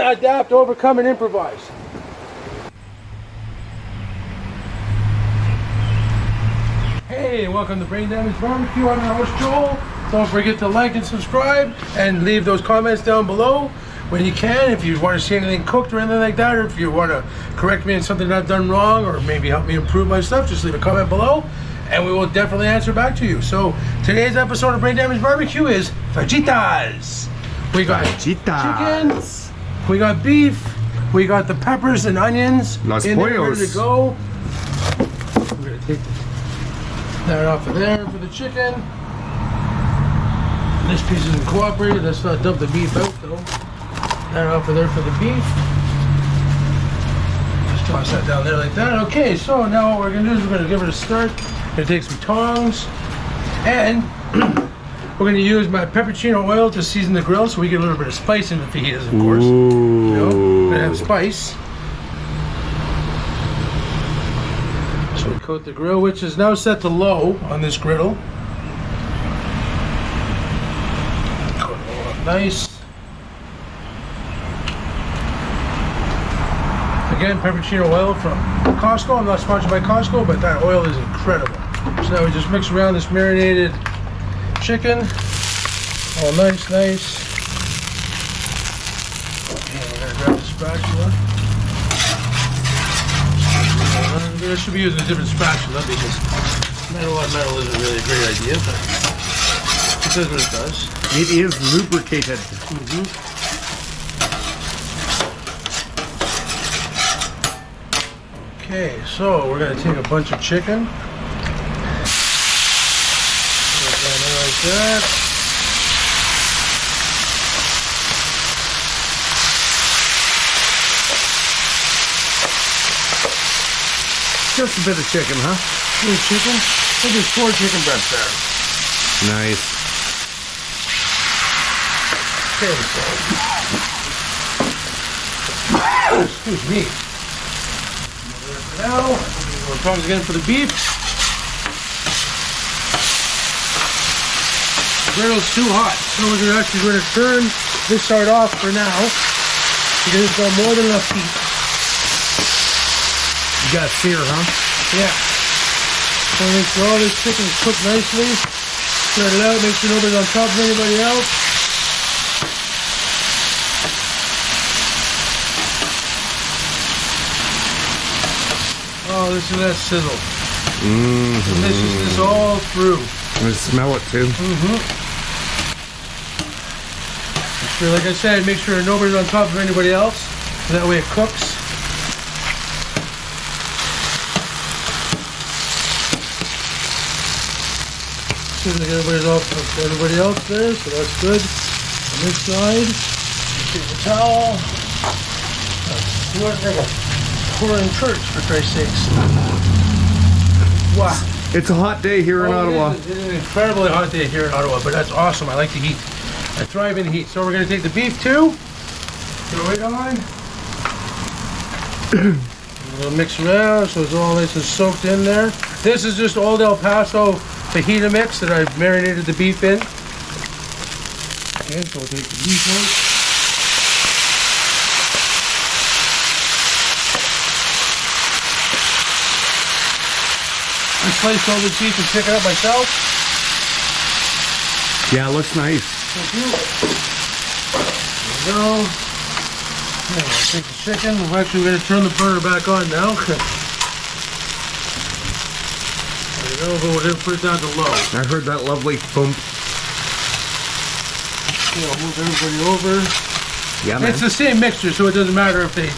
adapt, overcome, and improvise. Hey, welcome to Brain Damage Barbecue. I'm your host Joel. Don't forget to like and subscribe and leave those comments down below when you can. If you want to see anything cooked or anything like that, or if you want to correct me on something I've done wrong, or maybe help me improve my stuff, just leave a comment below and we will definitely answer back to you. So today's episode of Brain Damage Barbecue is fajitas. We got chicken, we got beef, we got the peppers and onions Los in there pollos. ready to go. We're gonna take that off of there for the chicken. This piece isn't cooperating. Let's not dump the beef out though. That off of there for the beef. Just toss that down there like that. Okay, so now what we're gonna do is we're gonna give it a start. We're gonna take some tongs and we're gonna use my pepperino oil to season the grill so we get a little bit of spice in the fajitas, of course. Ooh. You know, we're gonna have spice. So we coat the grill, which is now set to low on this griddle. Coat it all up nice. Again, pepperino oil from Costco. I'm not sponsored by Costco, but that oil is incredible. So now we just mix around this marinated chicken. All nice. And we're gonna grab the spatula. I should be using a different spatula because metal on metal isn't really a great idea, but it does what it does. It is lubricated. Okay, so we're going to take a bunch of chicken. Put it down there like that. Just a bit of chicken, huh? Little chicken. I think there's 4 chicken breasts there. Nice. Okay, so. Excuse me. Now, we'll tongs again for the beef. The griddle's too hot, so we're actually going to turn this side off for now because it's got more than enough heat. You got sear, huh? Yeah. So make sure all this chicken is cooked nicely. Spread it out, make sure nobody's on top of anybody else. Oh, listen to that sizzle. Deliciousness all through. I smell it too. Sure, like I said, make sure nobody's on top of anybody else. So that way it cooks. See if everybody's off of everybody else there, so that's good. On this side, take the towel. You look like a pouring church, for Christ's sakes. Wow. It's a hot day here in Ottawa. It is an incredibly hot day here in Ottawa, but that's awesome. I like the heat. I thrive in the heat. So we're going to take the beef too. Throw it on. We'll mix around so it's all nice and soaked in there. This is just Old El Paso fajita mix that I've marinated the beef in. Okay, so we'll take the beef out. I sliced all the beef and pick it up myself. Yeah, it looks nice. Thank you. There we go. Okay, I'll take the chicken. We're actually going to turn the burner back on now. There we go, but we're going to put it down to low. I heard that lovely thump. Okay, I'll move everybody over. Yeah, man. It's the same mixture, so it doesn't matter if they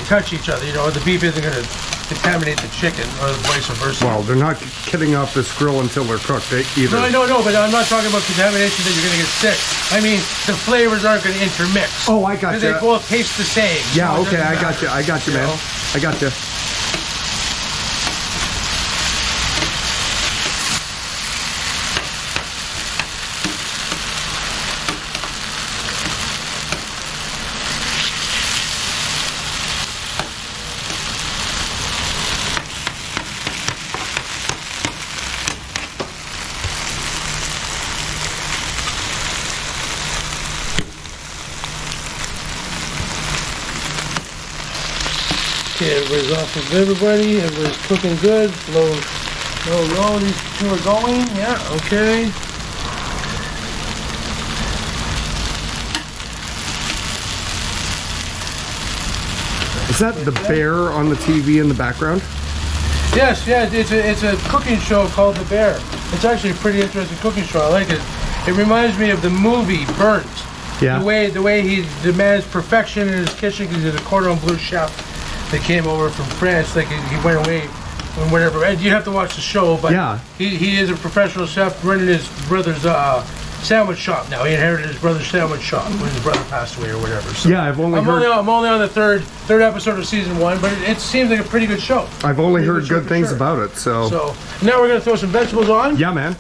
touch each other. You know, the beef isn't going to contaminate the chicken, or vice versa. Well, they're not getting off this grill until they're cooked either. No, but I'm not talking about contamination that you're going to get sick. I mean, the flavors aren't going to intermix. Oh, I got you. They both taste the same. Yeah, so okay, I got you, man. know? I got you. Okay, everybody's off of everybody. Everybody's cooking good. Low, these two are going. Yeah, okay. Is that the bear on the TV in the background? Yes, yeah, it's a cooking show called The Bear. It's actually a pretty interesting cooking show. I like it. It reminds me of the movie Burnt. Yeah. The way he demands perfection in his kitchen because he's a cordon bleu chef that came over from France. Like he went away and whatever. And you have to watch the show, but yeah, he is a professional chef running his brother's sandwich shop now. He inherited his brother's sandwich shop when his brother passed away or whatever. So yeah, I'm only on the third episode of season 1, but it seems like a pretty good show. I've only heard good things about it, so now we're gonna throw some vegetables on. Yeah, man.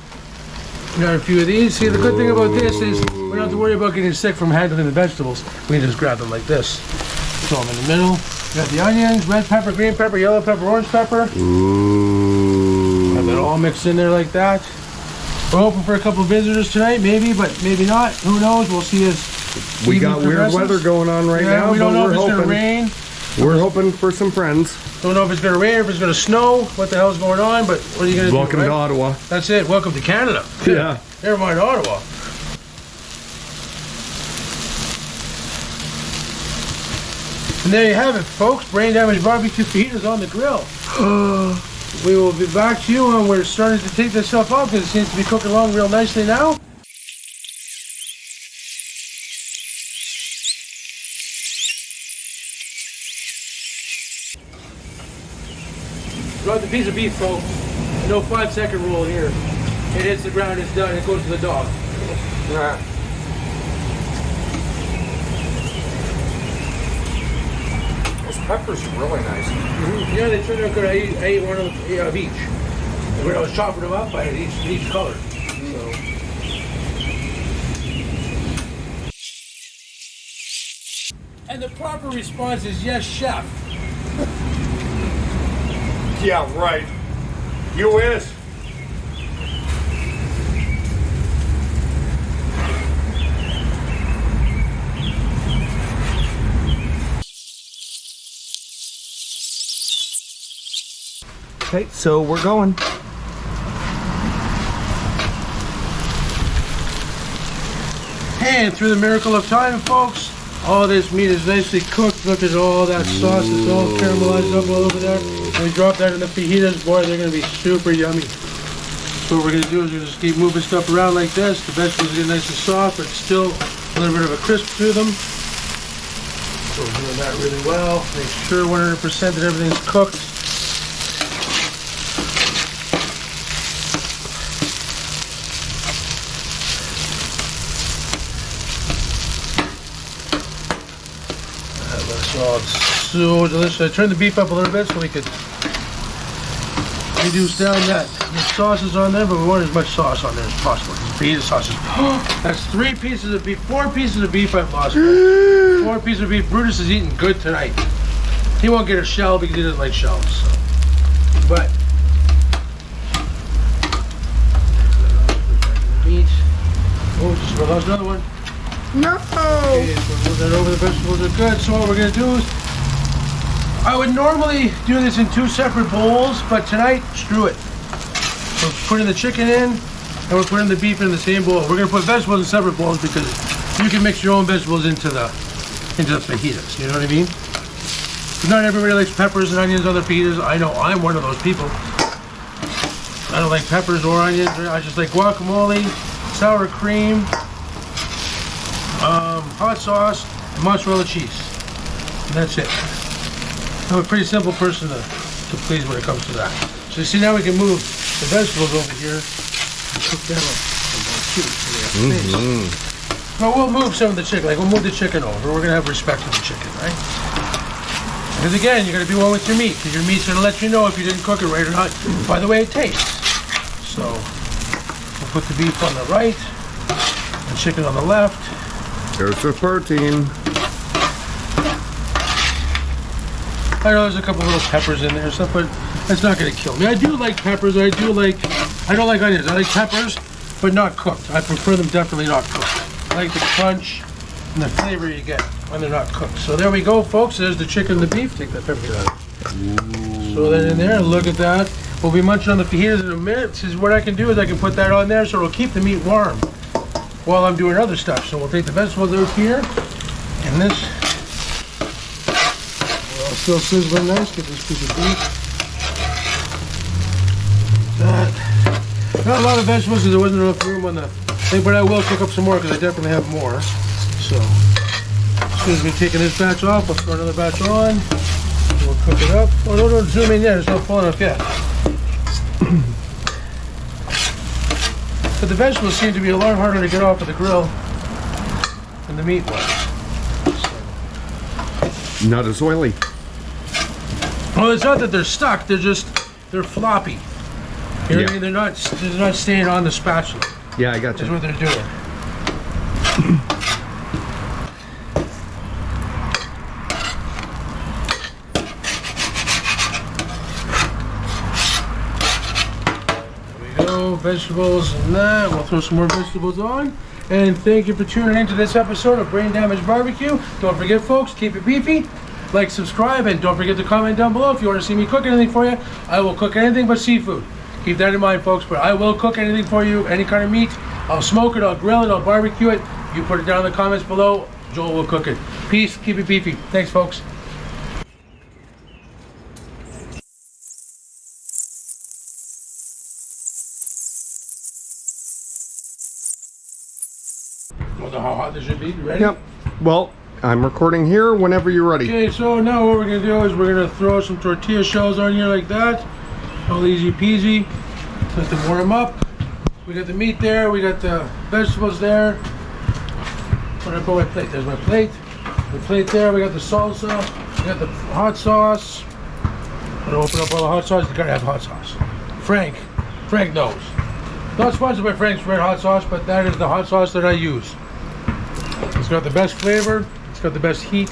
We got a few of these. See, the good thing about this is we don't have to worry about getting sick from handling the vegetables. We can just grab them like this. Throw them in the middle. We got the onions, red pepper, green pepper, yellow pepper, orange pepper. Ooh. Have it all mixed in there like that. We're hoping for a couple of visitors tonight, maybe, but maybe not. Who knows? We'll see as we got weird weather going on right now. We don't know if it's going to rain. We're hoping for some friends. Don't know if it's going to rain or if it's going to snow. What the hell's going on? But what are you going to do? Welcome to Ottawa. That's it. Welcome to Canada. Yeah. Never mind Ottawa. And there you have it, folks. Brain damage barbecue fajitas on the grill. We will be back to you when we're starting to take this stuff off because it seems to be cooking along real nicely now. Drop the piece of beef, folks. No 5-second rule here. It hits the ground, it's done, it goes to the dog. Those peppers are really nice. Yeah, they turned out good. I ate one of each. When I was chopping them up, I had each color. So. And the proper response is yes, chef. Yeah, right. You is. Okay, so we're going. And through the miracle of time, folks, all this meat is nicely cooked. Look at all that sauce. It's all caramelized up all over there. When we drop that in the fajitas, boy, they're going to be super yummy. So what we're going to do is we're just keep moving stuff around like this. The vegetables get nice and soft, but still a little bit of a crisp to them. So we're doing that really well. Make sure 100% that everything's cooked. So delicious. I turned the beef up a little bit so we could reduce down that. The sauce is on there, but we want as much sauce on there as possible. Fajita sauces. That's 3 pieces of beef, 4 pieces of beef I've lost. 4 pieces of beef. Brutus is eating good tonight. He won't get a shell because he doesn't like shells. So. But meat. Oh, just lost another one. No! Okay, so move that over. The vegetables are good. So what we're going to do is, I would normally do this in 2 separate bowls, but tonight, screw it. We're putting the chicken in, and we're putting the beef in the same bowl. We're going to put vegetables in separate bowls because you can mix your own vegetables into the fajitas. You know what I mean? Not everybody likes peppers and onions on their fajitas. I know I'm one of those people. I don't like peppers or onions. I just like guacamole, sour cream, hot sauce, and mozzarella cheese. And that's it. I'm a pretty simple person to please when it comes to that. So you see, now we can move the vegetables over here and cook them up. Well, we'll move some of the chicken. Like we'll move the chicken over. We're gonna have respect for the chicken, right? Because again, you're gonna be one with your meat. Because your meat's gonna let you know if you didn't cook it right or not by the way it tastes. So we'll put the beef on the right, the chicken on the left. There's the protein. I know there's a couple little peppers in there and stuff, but that's not going to kill me. I do like peppers. I don't like onions. I like peppers, but not cooked. I prefer them definitely not cooked. I like the crunch and the flavor you get when they're not cooked. So there we go, folks. There's the chicken and the beef. Take that pepper out. So then in there, look at that. We'll be munching on the fajitas in a minute. This is what I can do is I can put that on there so it'll keep the meat warm while I'm doing other stuff. So we'll take the vegetables out here, and this will still sizzling nice. Get this piece of beef. That. Not a lot of vegetables because there wasn't enough room on the thing, but I will cook up some more because I definitely have more. So as soon as we've taken this batch off, we'll throw another batch on. We'll cook it up. Oh, no, zoom in yet. It's not full enough yet. But the vegetables seem to be a lot harder to get off of the grill than the meat was. Not as oily. Well, it's not that they're stuck. They're floppy. You know what I mean? They're not staying on the spatula. Yeah, I got you. That's what they're doing. Vegetables and that. We'll throw some more vegetables on. And thank you for tuning into this episode of Brain Damage Barbecue. Don't forget, folks, keep it beefy. Like, subscribe, and don't forget to comment down below if you want to see me cook anything for you. I will cook anything but seafood. Keep that in mind, folks, but I will cook anything for you, any kind of meat. I'll smoke it, I'll grill it, I'll barbecue it. You put it down in the comments below. Joel will cook it. Peace, keep it beefy. Thanks, folks. Wonder how hot this should be. You ready? Yep. Well, I'm recording here whenever you're ready. Okay, so now what we're gonna do is we're gonna throw some tortilla shells on here like that. All easy peasy. Let them warm up. We got the meat there. We got the vegetables there. Where did I put my plate? There's my plate. The plate there. We got the salsa. We got the hot sauce. I'm gonna open up all the hot sauce. You gotta have hot sauce. Frank knows. Not sponsored by Frank's Red Hot Sauce, but that is the hot sauce that I use. It's got the best flavor. It's got the best heat.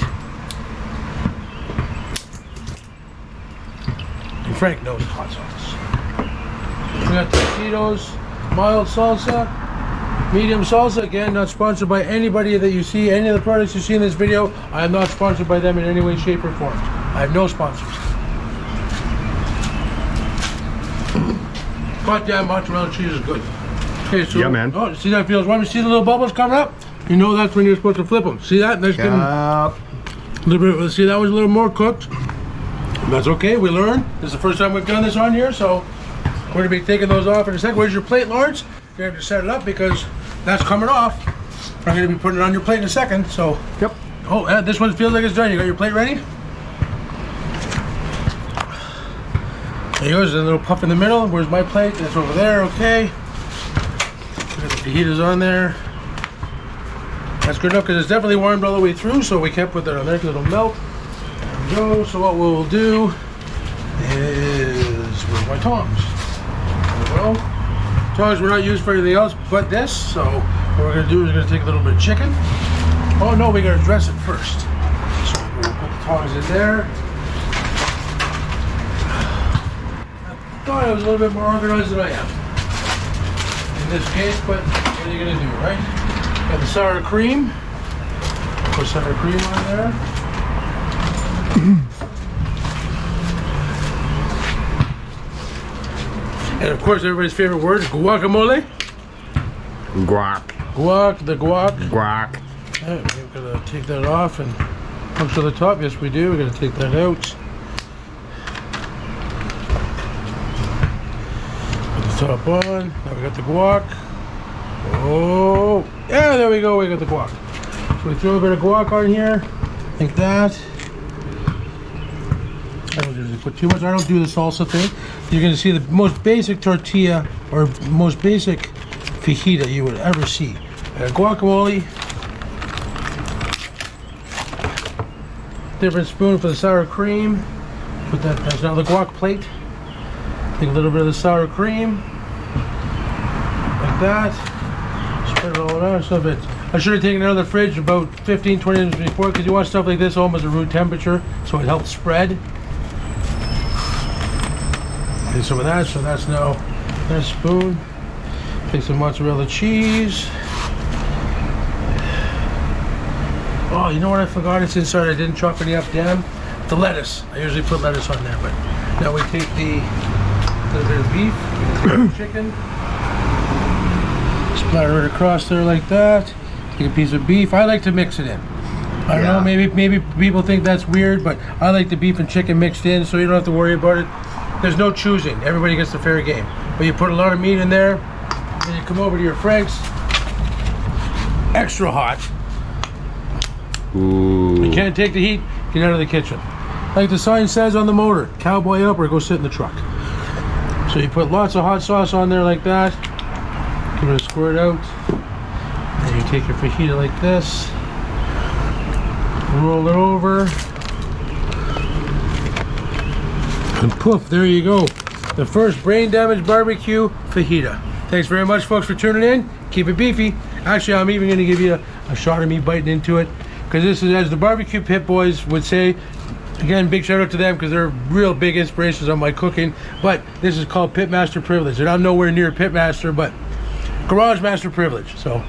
And Frank knows hot sauce. We got Tocitos, mild salsa, medium salsa. Again, not sponsored by anybody that you see. Any of the products you see in this video, I am not sponsored by them in any way, shape, or form. I have no sponsors. Goddamn mozzarella cheese is good. Okay, so yeah, man. Oh, see that feels warm? You see the little bubbles coming up? You know that's when you're supposed to flip them. See that? That's getting a little bit. See, that was a little more cooked. That's okay. We learned. This is the first time we've done this on here, so we're going to be taking those off in a second. Where's your plate, Lawrence? You're going to have to set it up because that's coming off. I'm going to be putting it on your plate in a second. So. Yep. Oh, this one feels like it's done. You got your plate ready? There goes. There's a little puff in the middle. Where's my plate? That's over there. Okay. We got the fajitas on there. That's good enough because it's definitely warmed all the way through, so we can't put that on there because it'll melt. There we go. So what we'll do is, where's my tongs? There we go. Tongs were not used for anything else but this, so what we're going to do is we're going to take a little bit of chicken. Oh no, we got to dress it first. So we'll put the tongs in there. I thought I was a little bit more organized than I am in this case, but what are you going to do, right? Got the sour cream. Put sour cream on there. And of course, everybody's favorite word, guacamole. Guac. Guac, the guac. Guac. Yeah, we're gonna take that off and come to the top. Yes, we do. We're gonna take that out. Put the top on. Now we got the guac. Oh, yeah, there we go. We got the guac. So we throw a bit of guac on here, like that. I don't usually put too much. I don't do the salsa thing. You're going to see the most basic tortilla or most basic fajita you would ever see. Guacamole. Different spoon for the sour cream. Put that. That's now the guac plate. Take a little bit of the sour cream, like that. Spread it all around. So bit. I should have taken it out of the fridge about 15-20 minutes before because you want stuff like this almost at room temperature, so it helps spread. Get some of that, so that's now that spoon. Take some mozzarella cheese. Oh, you know what I forgot? It's inside. I didn't chop any up, damn. the lettuce. I usually put lettuce on there, but now we take the little bit of beef, chicken, splatter it across there like that. Take a piece of beef. I like to mix it in. I don't know, maybe people think that's weird, but I like the beef and chicken mixed in, so you don't have to worry about it. There's no choosing. Everybody gets the fair game. But you put a lot of meat in there, and you come over to your Frank's. Extra hot. Ooh. You can't take the heat, get out of the kitchen. Like the sign says on the motor, cowboy up or go sit in the truck. So you put lots of hot sauce on there like that. Give it a squirt out. And you take your fajita like this. Roll it over. And poof, there you go. The first brain damage barbecue fajita. Thanks very much, folks, for tuning in. Keep it beefy. Actually, I'm even going to give you a shot of me biting into it, because this is, as the barbecue pit boys would say, again, big shout out to them because they're real big inspirations on my cooking. But this is called Pitmaster Privilege, and I'm nowhere near Pitmaster, but Garage Master Privilege. So,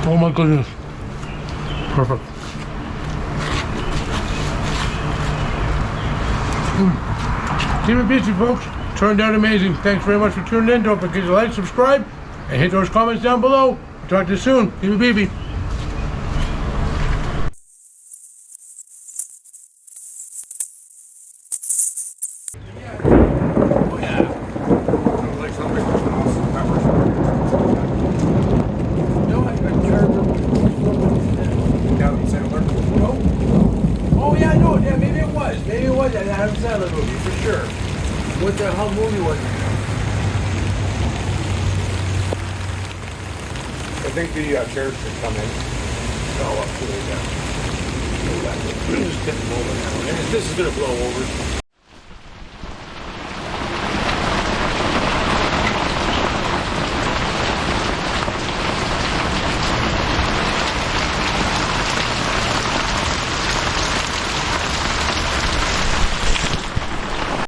oh my goodness, perfect. Keep it busy, folks. Turned out amazing. Thanks very much for tuning in. Don't forget to like, subscribe, and hit those comments down below. Talk to you soon. Keep it beefy. Adam Sandler movie, for sure. What the hell movie was it? I think the chairs should come in. Oh, up to it, yeah. Just get them over now. This is going to blow over.